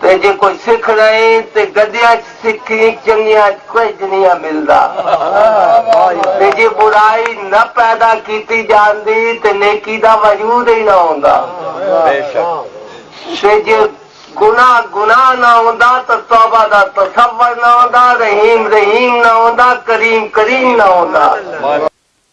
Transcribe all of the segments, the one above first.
ਤੇ ਜੇ ਕੋਈ ਸਿੱਖ ਰਹੇ ਤੇ ਗੱਦਿਆਂ 'ਚ ਸਿੱਖੀ ਚੰਗੀਆਂ 'ਚ ਕੁਝ ਨਹੀਂ ਮਿਲਦਾ ਤੇ ਜੇ ਬੁਰਾਈ ਨਾ ਪੈਦਾ ਕੀਤੀ ਜਾਂਦੀ ਤੇ ਨੇਕੀ ਦਾ ਵਜੂਦ ਹੀ ਨਾ ਹੁੰਦਾ ਤੇ ਜੇ ਗੁਨਾਹ ਨਾ ਹੁੰਦਾ ਤਾਂ ਤੌਬਾ ਦਾ ਤਸੱਵਰ ਨਾ ਹੁੰਦਾ ਰਹੀਮ ਨਾ ਹੁੰਦਾ ਕਰੀਮ ਨਾ ਹੁੰਦਾ।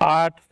8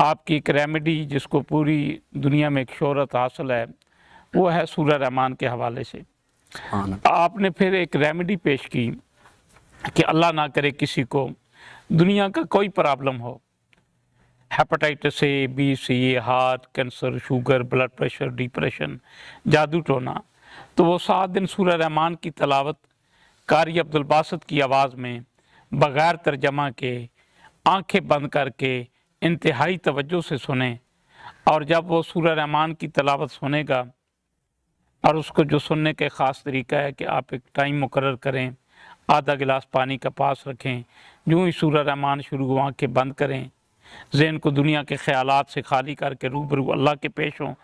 آپ کی ایک ریمیڈی جس کو پوری دنیا میں ایک شہرت حاصل ہے وہ ہے سورہ رحمان کے حوالے سے. آپ نے پھر ایک ریمیڈی پیش کی کہ اللہ نہ کرے کسی کو دنیا کا کوئی پرابلم ہو، hepatitis A B C, heart cancer, sugar, blood pressure, depression, جادو ٹونا، تو وہ 7 دن سورہ رحمان کی تلاوت قاری عبدالباسط کی آواز میں بغیر ترجمہ کے آنکھیں بند کر کے انتہائی توجہ سے سنیں. اور جب وہ سورہ رحمان کی تلاوت سنے گا، اور اس کو جو سننے کا خاص طریقہ ہے کہ آپ ایک ٹائم مقرر کریں، آدھا گلاس پانی کا پاس رکھیں، جو ہی سورہ رحمان شروع ہو آنکھیں بند کریں، ذہن کو دنیا کے خیالات سے خالی کر کے روبرو اللہ کے پیش ہوں،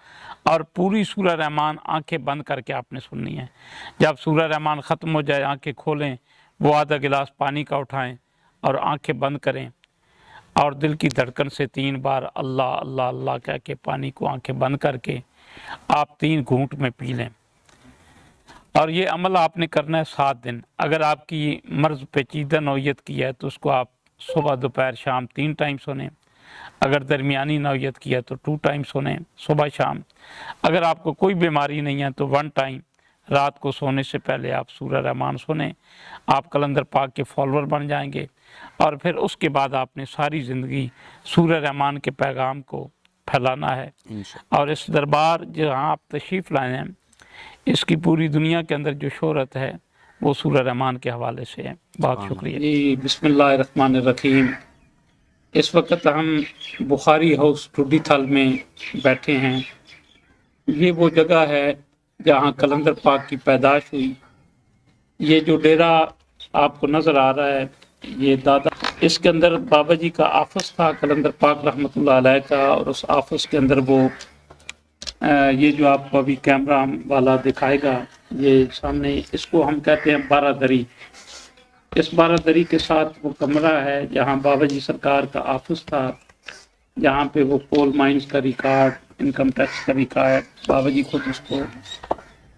اور پوری سورہ رحمان آنکھیں بند کر کے آپ نے سننی ہے. جب سورہ رحمان ختم ہو جائے آنکھیں کھولیں، وہ آدھا گلاس پانی کا اٹھائیں اور آنکھیں بند کریں، اور دل کی دھڑکن سے 3 بار اللہ اللہ اللہ کہہ کے پانی کو آنکھیں بند کر کے آپ 3 گھونٹ میں پی لیں. اور یہ عمل آپ نے کرنا ہے 7 دن. اگر آپ کی مرض پیچیدہ نوعیت کی ہے تو اس کو آپ صبح دوپہر شام 3 ٹائم سنیں. اگر درمیانی نوعیت کی ہے تو 2 ٹائم سنیں، صبح شام. اگر آپ کو کوئی بیماری نہیں ہے تو 1 ٹائم رات کو سونے سے پہلے آپ سورہ رحمان سنیں. آپ قلندر پاک کے فالوور بن جائیں گے، اور پھر اس کے بعد آپ نے ساری زندگی سورہ رحمان کے پیغام کو پھیلانا ہے. اور اس دربار جہاں آپ تشریف لائے ہیں، اس کی پوری دنیا کے اندر جو شہرت ہے وہ سورہ رحمان کے حوالے سے ہے. بہت شکریہ. جی بسم اللہ الرحمن الرحیم. اس وقت ہم بخاری ہاؤس ٹوڈی تھل میں بیٹھے ہیں. یہ وہ جگہ ہے جہاں قلندر پاک کی پیدائش ہوئی. یہ جو ڈیرا آپ کو نظر آ رہا ہے یہ دادا، اس کے اندر بابا جی کا آفس تھا قلندر پاک رحمۃ اللہ علیہ کا، اور اس آفس کے اندر وہ یہ جو آپ کو ابھی کیمرہ والا دکھائے گا، یہ سامنے اس کو ہم کہتے ہیں 12 دری. اس 12 دری کے ساتھ وہ کمرہ ہے جہاں بابا جی سرکار کا آفس تھا، جہاں پہ وہ کول مائنز کا ریکارڈ، انکم ٹیکس کا ریکارڈ، بابا جی خود اس کو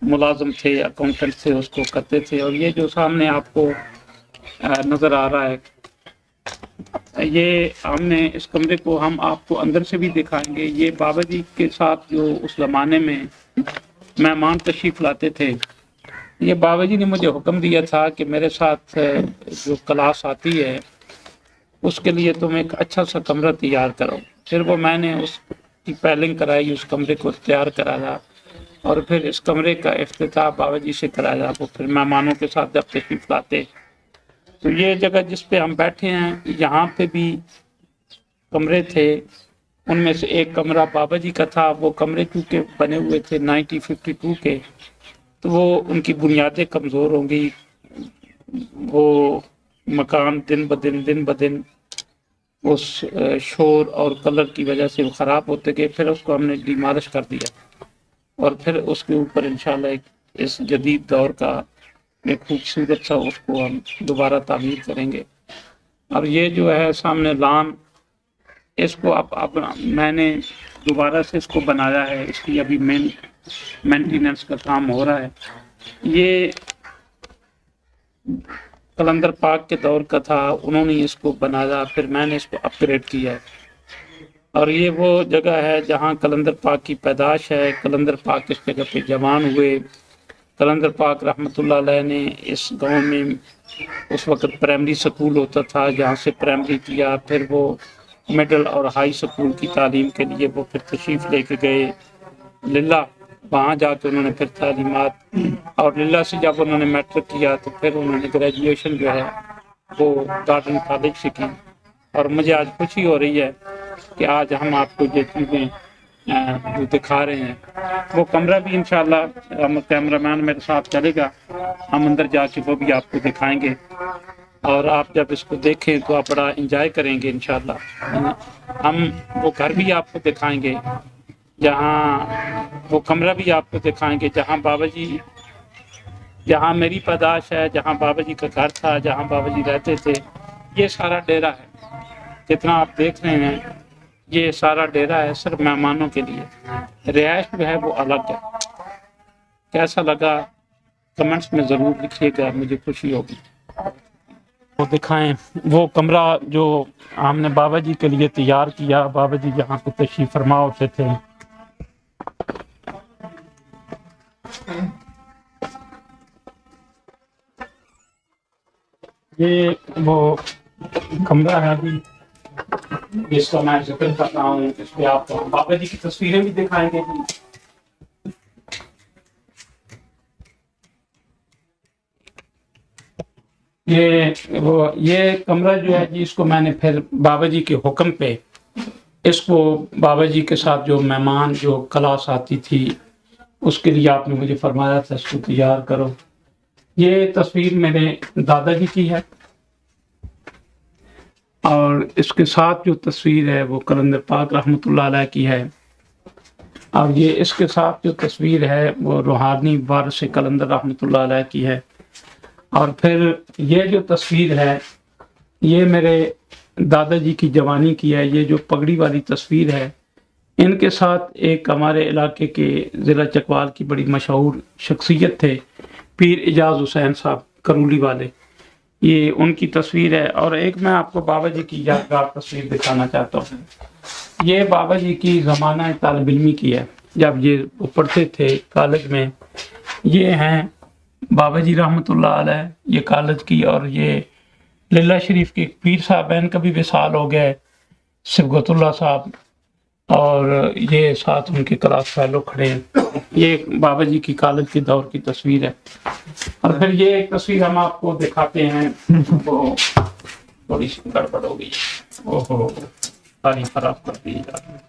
ملازم تھے، اکاؤنٹنٹ تھے، اس کو کرتے تھے. اور یہ جو سامنے آپ کو نظر آ رہا ہے، یہ ہم نے اس کمرے کو ہم آپ کو اندر سے بھی دکھائیں گے. یہ بابا جی کے ساتھ جو اس زمانے میں مہمان تشریف لاتے تھے، یہ بابا جی نے مجھے حکم دیا تھا کہ میرے ساتھ جو کلاس آتی ہے اس کے لیے تم ایک اچھا سا کمرہ تیار کرو. پھر وہ میں نے اس کی پیلنگ کرائی، اس کمرے کو تیار کرایا، اور پھر اس کمرے کا افتتاح بابا جی سے کرایا. وہ پھر مہمانوں کے ساتھ جب تشریف لاتے، تو یہ جگہ جس پہ ہم بیٹھے ہیں یہاں پہ بھی کمرے تھے. ان میں سے ایک کمرہ بابا جی کا تھا. وہ کمرے چونکہ بنے ہوئے تھے 1952 کے، تو وہ ان کی بنیادیں کمزور ہوں گی. وہ مکان دن بدن اس شور اور کلر کی وجہ سے وہ خراب ہوتے گئے. پھر اس کو ہم نے ڈیمالش کر دیا، اور پھر اس کے اوپر انشاءاللہ اس جدید دور کا ایک خوبصورت سا اس کو ہم دوبارہ تعمیر کریں گے. اور یہ جو ہے سامنے لان، اس کو اب میں نے دوبارہ سے اس کو بنایا ہے. اس کی ابھی مینٹیننس کا کام ہو رہا ہے. یہ قلندر پاک کے دور کا تھا، انہوں نے اس کو بنایا، پھر میں نے اس کو اپ گریڈ کیا ہے. اور یہ وہ جگہ ہے جہاں قلندر پاک کی پیدائش ہے. قلندر پاک اس جگہ پہ جوان ہوئے. قلندر پاک رحمۃ اللہ علیہ نے اس گاؤں میں اس وقت پرائمری سکول ہوتا تھا، جہاں سے پرائمری کیا. پھر وہ مڈل اور ہائی سکول کی تعلیم کے لیے وہ پھر تشریف لے کے گئے للہ. وہاں جا کے انہوں نے پھر تعلیمات، اور للہ سے جب انہوں نے میٹرک کیا تو پھر انہوں نے گریجویشن جو ہے وہ گارڈن کالج سے کی. اور مجھے آج خوشی ہو رہی ہے کہ آج ہم آپ کو یہ چیزیں جو دکھا رہے ہیں. وہ کمرہ بھی انشاءاللہ کیمرہ مین میرے ساتھ چلے گا، ہم اندر جا کے وہ بھی آپ کو دکھائیں گے، اور آپ جب اس کو دیکھیں تو آپ بڑا انجوائے کریں گے انشاءاللہ. ہم وہ گھر بھی آپ کو دکھائیں گے، جہاں وہ کمرہ بھی آپ کو دکھائیں گے جہاں بابا جی، جہاں میری پیدائش ہے، جہاں بابا جی کا گھر تھا، جہاں بابا جی رہتے تھے. یہ سارا ڈیرا ہے جتنا آپ دیکھ رہے ہیں، یہ سارا ڈیرا ہے صرف مہمانوں کے لیے. رہائش جو ہے وہ الگ ہے. کیسا لگا کمنٹس میں ضرور لکھیے گا، مجھے خوشی ہوگی. وہ دکھائیں وہ کمرہ جو ہم نے بابا جی کے لیے تیار کیا. بابا جی یہاں کو تشریف فرما ہوتے تھے. یہ وہ کمرہ ہے ابھی جس کا میں ذکر کر رہا ہوں. اس پہ آپ کو بابا جی کی تصویریں بھی دکھائیں گے. یہ کمرہ جو ہے جی اس کو میں نے پھر بابا جی کے حکم پہ اس کو بابا جی کے ساتھ جو مہمان جو کلاس آتی تھی اس کے لیے آپ نے مجھے فرمایا تھا اس کو تیار کرو. یہ تصویر میرے دادا جی کی ہے اور اس کے ساتھ جو تصویر ہے وہ قلندر پاک رحمۃ اللہ علیہ کی ہے. اور یہ اس کے ساتھ جو تصویر ہے وہ روحانی وارث قلندر رحمۃ اللہ علیہ کی ہے. اور پھر یہ جو تصویر ہے یہ میرے دادا جی کی جوانی کی ہے. یہ جو پگڑی والی تصویر ہے ان کے ساتھ ایک ہمارے علاقے کے ضلع چکوال کی بڑی مشہور شخصیت تھے پیر اعجاز حسین صاحب کرولی والے. یہ ان کی تصویر ہے. اور ایک میں آپ کو بابا جی کی یادگار تصویر دکھانا چاہتا ہوں. یہ بابا جی کی زمانہ طالب علمی کی ہے جب یہ پڑھتے تھے کالج میں. یہ ہیں بابا جی رحمۃ اللہ علیہ یہ کالج کی. اور یہ للہ شریف کے پیر صاحب ہیں ان کا بھی وصال ہو گیا ہے صبغت اللہ صاحب. اور یہ ساتھ ان کے کلاس فیلو کھڑے ہیں. یہ بابا جی کی کالج کے دور کی تصویر ہے. اور پھر یہ ایک تصویر ہم آپ کو دکھاتے ہیں وہ تھوڑی سی گڑبڑ ہو گئی. اوہو پانی خراب کر دی جا رہی ہے.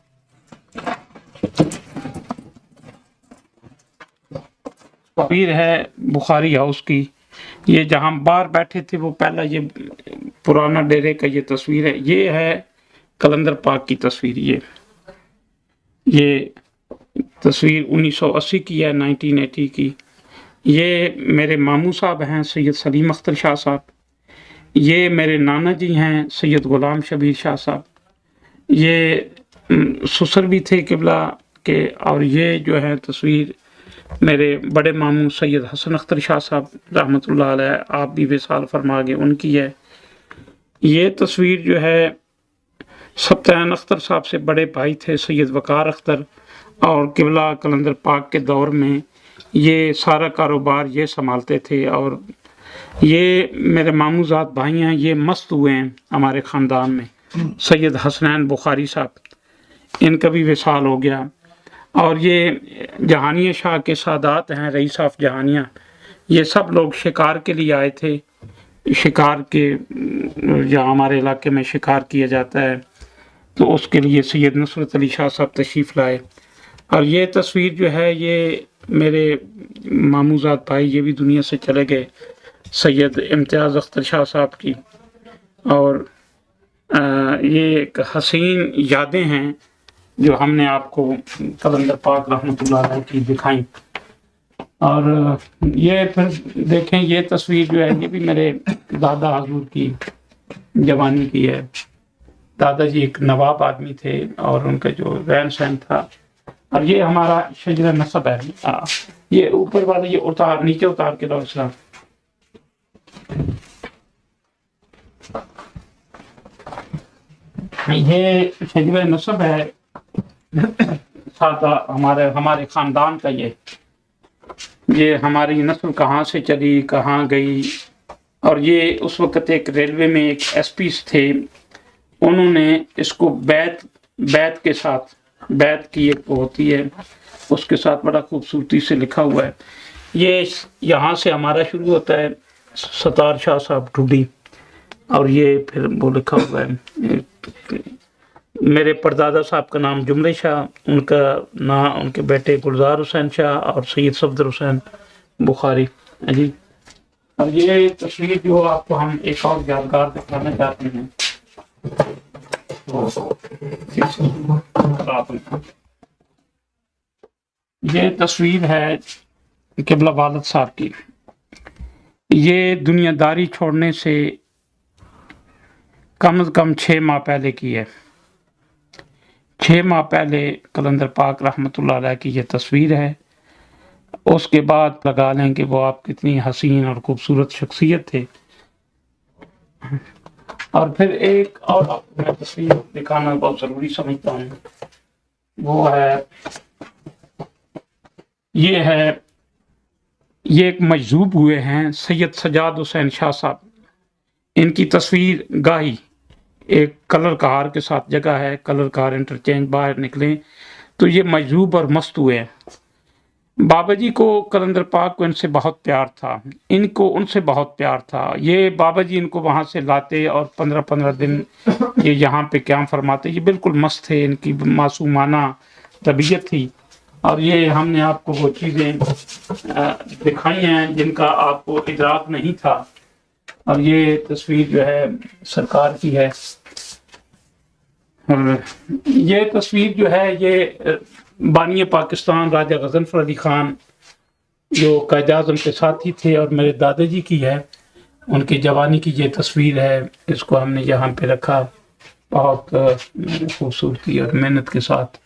تصویر ہے بخاری ہاؤس کی. یہ جہاں باہر بیٹھے تھے وہ پہلا یہ پرانا ڈیرے کا یہ تصویر ہے. یہ ہے قلندر پاک کی تصویر. یہ تصویر 1980 کی ہے 1980 کی. یہ میرے ماموں صاحب ہیں سید سلیم اختر شاہ صاحب. یہ میرے نانا جی ہیں سید غلام شبیر شاہ صاحب. یہ سسر بھی تھے قبلہ کے. اور یہ جو ہے تصویر میرے بڑے ماموں سید حسن اختر شاہ صاحب رحمۃ اللہ علیہ آپ بھی وصال فرما گئے ان کی ہے. یہ تصویر جو ہے سبطین اختر صاحب سے بڑے بھائی تھے سید وقار اختر. اور قبلہ قلندر پاک کے دور میں یہ سارا کاروبار یہ سنبھالتے تھے. اور یہ میرے ماموں زاد بھائی ہیں. یہ مست ہوئے ہیں ہمارے خاندان میں. سید حسنین بخاری صاحب ان کا بھی وصال ہو گیا. اور یہ جہانیہ شاہ کے سادات ہیں رئیس آف جہانیہ. یہ سب لوگ شکار کے لیے آئے تھے. شکار کے جہاں ہمارے علاقے میں شکار کیا جاتا ہے تو اس کے لیے سید نصرت علی شاہ صاحب تشریف لائے. اور یہ تصویر جو ہے یہ میرے ماموں زاد بھائی یہ بھی دنیا سے چلے گئے سید امتیاز اختر شاہ صاحب کی. اور یہ ایک حسین یادیں ہیں جو ہم نے آپ کو قلندر پاک رحمۃ اللہ علیہ کی دکھائیں. اور یہ پھر دیکھیں یہ تصویر جو ہے یہ بھی میرے دادا حضور کی جوانی کی ہے. دادا جی ایک نواب آدمی تھے اور ان کا جو رہن سہن تھا. اور یہ ہمارا شجرہ نسب ہے. یہ اوپر والا یہ اتار نیچے اتار کے دو اسلام. یہ شجرہ نسب ہے سادہ ہمارے خاندان کا. یہ ہماری نسل کہاں سے چلی کہاں گئی. اور یہ اس وقت ایک ریلوے میں ایک ایس پی تھے انہوں نے اس کو بیت کے ساتھ بیت کی ایک ہوتی ہے اس کے ساتھ بڑا خوبصورتی سے لکھا ہوا ہے. یہ یہاں سے ہمارا شروع ہوتا ہے ستار شاہ صاحب ڈھوڈی. اور یہ پھر وہ لکھا ہوا ہے میرے پردادا صاحب کا نام جملے شاہ. ان کا نام ان کے بیٹے گلزار حسین شاہ اور سید صفدر حسین بخاری جی. اور یہ تصویر جو آپ کو ہم ایک اور یادگار دکھانا چاہتے ہیں. یہ تصویر ہے قبلہ والد صاحب کی. یہ دنیا داری چھوڑنے سے کم از کم 6 ماہ پہلے کی ہے. 6 ماہ پہلے قلندر پاک رحمۃ اللہ علیہ کی یہ تصویر ہے. اس کے بعد لگا لیں کہ وہ آپ کتنی حسین اور خوبصورت شخصیت تھے. اور پھر ایک اور آپ کو میں تصویر دکھانا بہت ضروری سمجھتا ہوں، وہ ہے یہ ایک مجذوب ہوئے ہیں سید سجاد حسین شاہ صاحب، ان کی تصویر گاہی ایک کلر کار کے ساتھ جگہ ہے، کلر کار انٹرچینج باہر نکلیں تو یہ مجذوب اور مست ہوئے ہیں۔ بابا جی کو قلندر پاک کو ان سے بہت پیار تھا، ان کو ان سے بہت پیار تھا۔ یہ بابا جی ان کو وہاں سے لاتے اور 15 دن یہ یہاں پہ قیام فرماتے، یہ بالکل مست تھے، ان کی معصومانہ طبیعت تھی۔ اور یہ ہم نے آپ کو وہ چیزیں دکھائی ہیں جن کا آپ کو ادراک نہیں تھا۔ اور یہ تصویر جو ہے سرکار کی ہے، اور یہ تصویر جو ہے یہ بانی پاکستان راجہ غضنفر علی خان جو قائد اعظم کے ساتھی تھے اور میرے دادا جی کی ہے، ان کی جوانی کی یہ تصویر ہے۔ اس کو ہم نے یہاں پہ رکھا بہت خوبصورتی اور محنت کے ساتھ۔